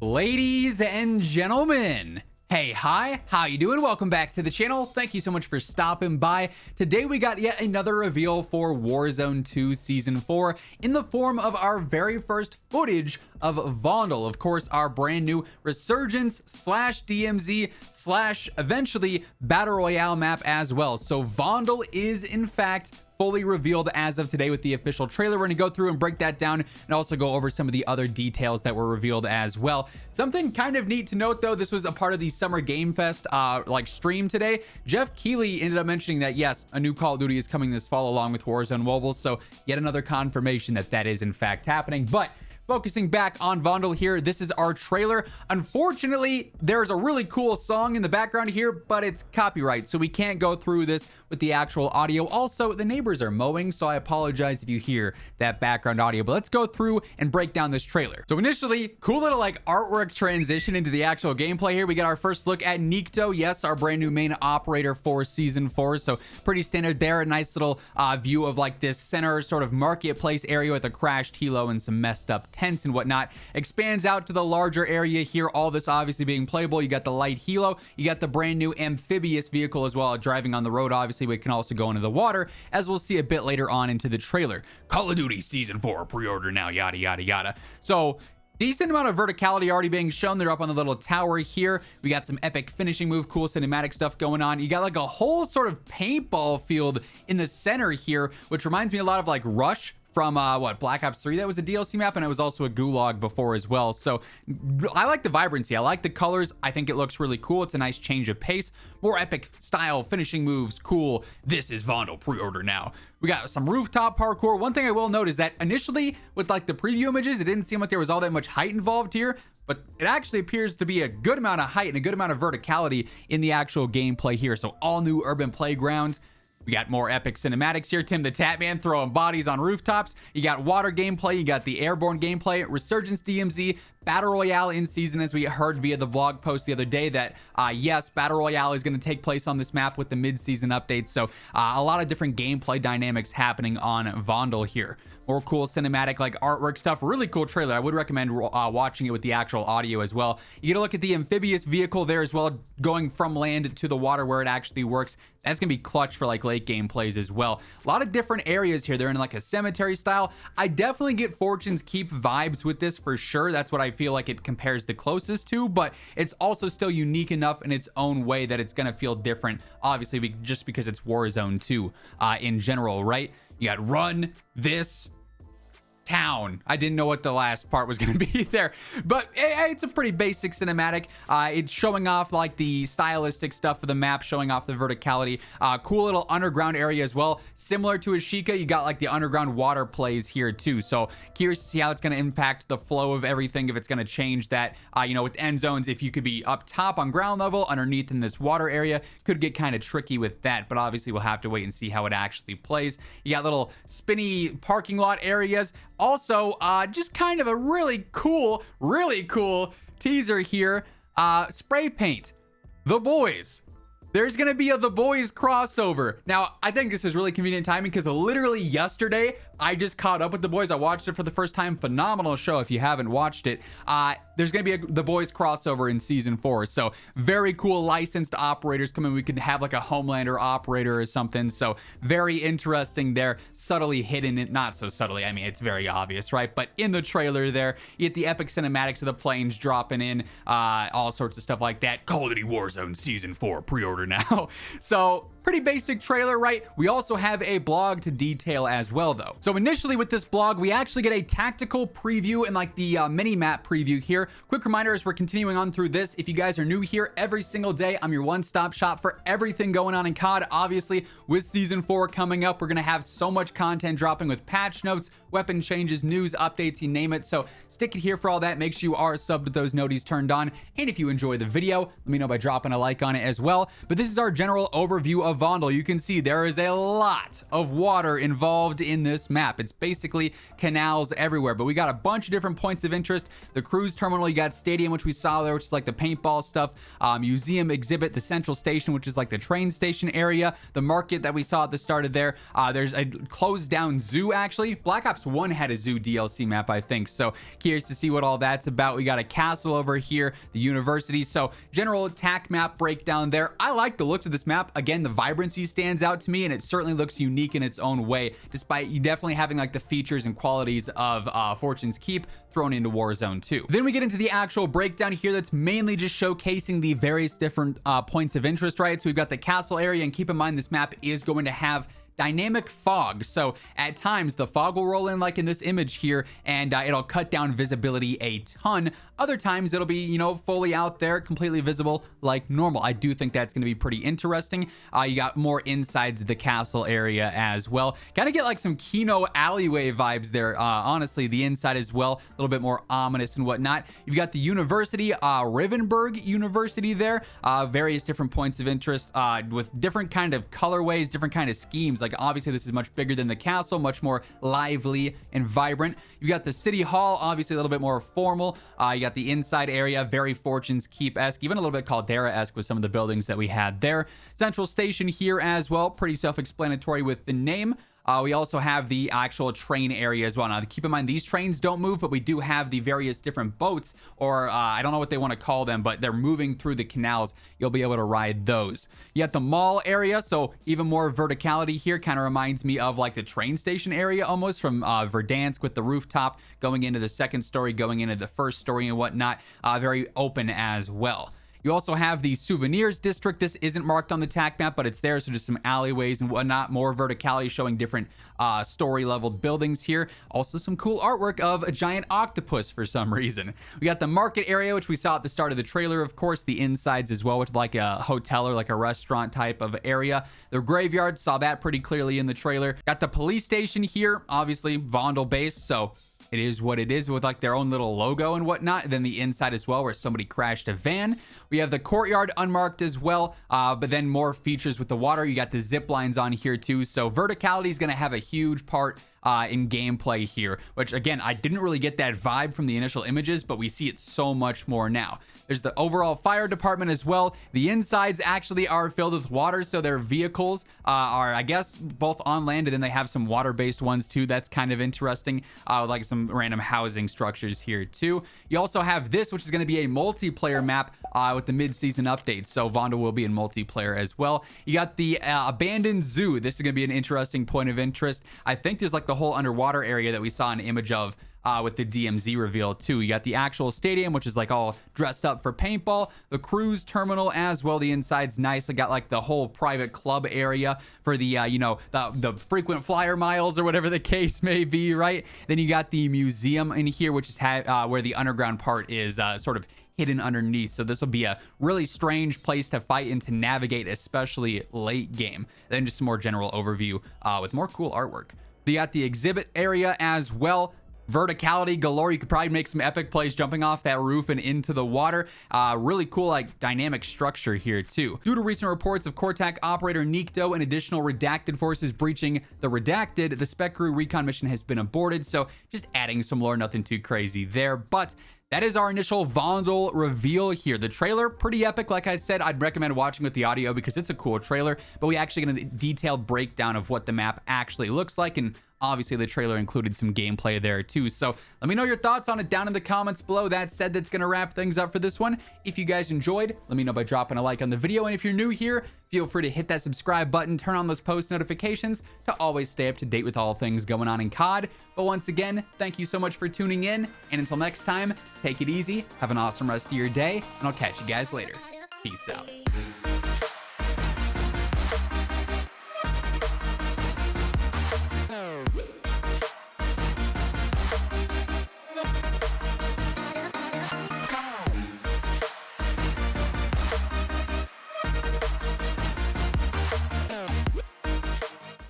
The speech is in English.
Ladies and gentlemen, hey, hi, how you doing? Welcome back to the channel. Thank you so much for stopping by. Today we got yet another reveal for Warzone 2 Season 4 in the form of our very first footage of Vondel. Of course, our brand new Resurgence slash DMZ slash eventually Battle Royale map as well. So Vondel is in fact fully revealed as of today with the official trailer. We're gonna go through and break that down and also go over some of the other details that were revealed as well. Something kind of neat to note though, this was a part of the Summer Game Fest stream today. Jeff Keighley ended up mentioning that yes, a new Call of Duty is coming this fall along with Warzone Mobile, so yet another confirmation that that is in fact happening. But focusing back on Vondel here, this is our trailer. Unfortunately, there's a really cool song in the background here, but it's copyright, so we can't go through this with the actual audio. Also, the neighbors are mowing, so I apologize if you hear that background audio, but let's go through and break down this trailer. So initially, cool little artwork transition into the actual gameplay here. We got our first look at Nikto, yes, our brand new main operator for Season 4, so pretty standard there. A nice little view of this center sort of marketplace area with a crashed helo and some messed up tents and whatnot. Expands out to the larger area here, all this obviously being playable. You got the light helo, you got the brand new amphibious vehicle as well, driving on the road. Obviously we can also go into the water, as we'll see a bit later on into the trailer. Call of Duty Season 4 pre-order now, yada yada yada. So decent amount of verticality already being shown. They're up on the little tower here. We got some epic finishing move, cool cinematic stuff going on. You got a whole sort of paintball field in the center here, which reminds me a lot of Rush from Black Ops 3. That was a DLC map, and it was also a gulag before as well. So I like the vibrancy, I like the colors. I think it looks really cool. It's a nice change of pace, more epic style finishing moves. Cool. This is Vondel, pre-order now. We got some rooftop parkour. One thing I will note is that initially with the preview images, it didn't seem like there was all that much height involved here, but it actually appears to be a good amount of height and a good amount of verticality in the actual gameplay here. So all new urban playgrounds. We got more epic cinematics here. Tim the Tatman throwing bodies on rooftops. You got water gameplay. You got the airborne gameplay. Resurgence DMZ. Battle Royale in season, as we heard via the blog post the other day that yes, Battle Royale is going to take place on this map with the mid-season updates. So a lot of different gameplay dynamics happening on Vondel here. More cool cinematic artwork stuff. Really cool trailer. I would recommend watching it with the actual audio as well. You get a look at the amphibious vehicle there as well, going from land to the water where it actually works. That's gonna be clutch for late game plays as well. A lot of different areas here. They're in a cemetery style. I definitely get Fortune's Keep vibes with this for sure. That's what I feel like it compares the closest to, but it's also still unique enough in its own way that it's gonna feel different, obviously, just because it's Warzone 2 in general, right? You got run this town. I didn't know what the last part was going to be there, but it's a pretty basic cinematic. It's showing off the stylistic stuff for the map, showing off the verticality. Cool little underground area as well, similar to Ashika. You got the underground water plays here too, so curious to see how it's going to impact the flow of everything, if it's going to change that. With end zones, if you could be up top on ground level, underneath in this water area, could get kind of tricky with that, but obviously we'll have to wait and see how it actually plays. You got little spinny parking lot areas. Also, just kind of a really cool teaser here. Spray paint. The Boys. There's going to be a The Boys crossover. Now, I think this is really convenient timing because literally yesterday, I just caught up with The Boys. I watched it for the first time. Phenomenal show if you haven't watched it. There's going to be a The Boys crossover in Season 4. So very cool licensed operators coming. We could have a Homelander operator or something. So very interesting there. Subtly hidden, not so subtly. I mean, it's very obvious, right? But in the trailer there, you get the epic cinematics of the planes dropping in, all sorts of stuff like that. Call of Duty Warzone Season 4 pre-order now. So pretty basic trailer, right? We also have a blog to detail as well though. So initially with this blog, we actually get a tactical preview and the mini map preview here. Quick reminder as we're continuing on through this, if you guys are new here, every single day, I'm your one-stop shop for everything going on in COD. Obviously, with Season 4 coming up, we're gonna have so much content dropping with patch notes, weapon changes, news, updates, you name it. So stick it here for all that. Make sure you are subbed with those noties turned on. And if you enjoy the video, let me know by dropping a like on it as well. But this is our general overview of of Vondel, you can see there is a lot of water involved in this map. It's basically canals everywhere, but we got a bunch of different points of interest. The cruise terminal, you got stadium, which we saw there, which is like the paintball stuff, museum exhibit, the central station, which is like the train station area, the market that we saw at the start of there. There's a closed down zoo, actually. Black Ops 1 had a zoo DLC map, I think, so curious to see what all that's about. We got a castle over here, the university, so general attack map breakdown there. I like the looks of this map. Again, the vibrancy stands out to me, and it certainly looks unique in its own way, despite you definitely having like the features and qualities of Fortune's Keep thrown into Warzone 2. Then we get into the actual breakdown here that's mainly just showcasing the various different points of interest, right? So we've got the castle area, and keep in mind this map is going to have dynamic fog, so at times the fog will roll in like in this image here, and it'll cut down visibility a ton. Other times it'll be, you know, fully out there, completely visible like normal. I do think that's going to be pretty interesting. You got more insides of the castle area as well. Kind of get like some Kino alleyway vibes there. Honestly, the inside as well, a little bit more ominous and whatnot. You've got the university, Rivenberg University there. Various different points of interest with different kind of colorways, different kind of schemes. Like obviously this is much bigger than the castle, much more lively and vibrant. You got the city hall, obviously a little bit more formal. You got the inside area, very Fortune's Keep-esque, even a little bit Caldera-esque with some of the buildings that we had there. Central station here as well, pretty self-explanatory with the name. We also have the actual train area as well. Now, keep in mind, these trains don't move, but we do have the various different boats, or I don't know what they want to call them, but they're moving through the canals. You'll be able to ride those. You got the mall area, so even more verticality here. Kind of reminds me of like the train station area almost from Verdansk, with the rooftop going into the second story, going into the first story and whatnot. Very open as well. You also have the souvenirs district. This isn't marked on the TAC map, but it's there, so just some alleyways and whatnot. More verticality showing different story leveled buildings here. Also some cool artwork of a giant octopus for some reason. We got the market area, which we saw at the start of the trailer, of course. The insides as well, with like a hotel or like a restaurant type of area. The graveyard, saw that pretty clearly in the trailer. Got the police station here, obviously Vondel based, so it is what it is, with like their own little logo and whatnot. And then the inside as well, where somebody crashed a van. We have the courtyard unmarked as well, but then more features with the water. You got the zip lines on here too, so verticality is going to have a huge part in gameplay here, which again, I didn't really get that vibe from the initial images, but we see it so much more now. There's the overall fire department as well. The insides actually are filled with water, so their vehicles are, I guess, both on land, and then they have some water-based ones too. That's kind of interesting, like some random housing structures here too. You also have this, which is going to be a multiplayer map with the mid-season updates, so Vondel will be in multiplayer as well. You got the abandoned zoo. This is going to be an interesting point of interest. I think there's like the whole underwater area that we saw an image of with the DMZ reveal too. You got the actual stadium, which is like all dressed up for paintball. The cruise terminal as well. The inside's nice. I got like the whole private club area for the you know, the frequent flyer miles or whatever the case may be, right? Then you got the museum in here, which is where the underground part is sort of hidden underneath. So this will be a really strange place to fight and to navigate, especially late game. Then just some more general overview with more cool artwork. You got the exhibit area as well. Verticality galore. You could probably make some epic plays jumping off that roof and into the water. Really cool, like, dynamic structure here too. Due to recent reports of Cortac operator Nikto and additional redacted forces breaching the redacted, the Spec Crew recon mission has been aborted. So just adding some lore, nothing too crazy there. But that is our initial Vondel reveal here. The trailer, pretty epic. Like I said, I'd recommend watching with the audio because it's a cool trailer, but we actually get a detailed breakdown of what the map actually looks like, and obviously the trailer included some gameplay there too. So let me know your thoughts on it down in the comments below. That said, that's going to wrap things up for this one. If you guys enjoyed, let me know by dropping a like on the video. And if you're new here, feel free to hit that subscribe button, turn on those post notifications to always stay up to date with all things going on in COD. But once again, thank you so much for tuning in. And until next time, take it easy, have an awesome rest of your day, and I'll catch you guys later. Peace out.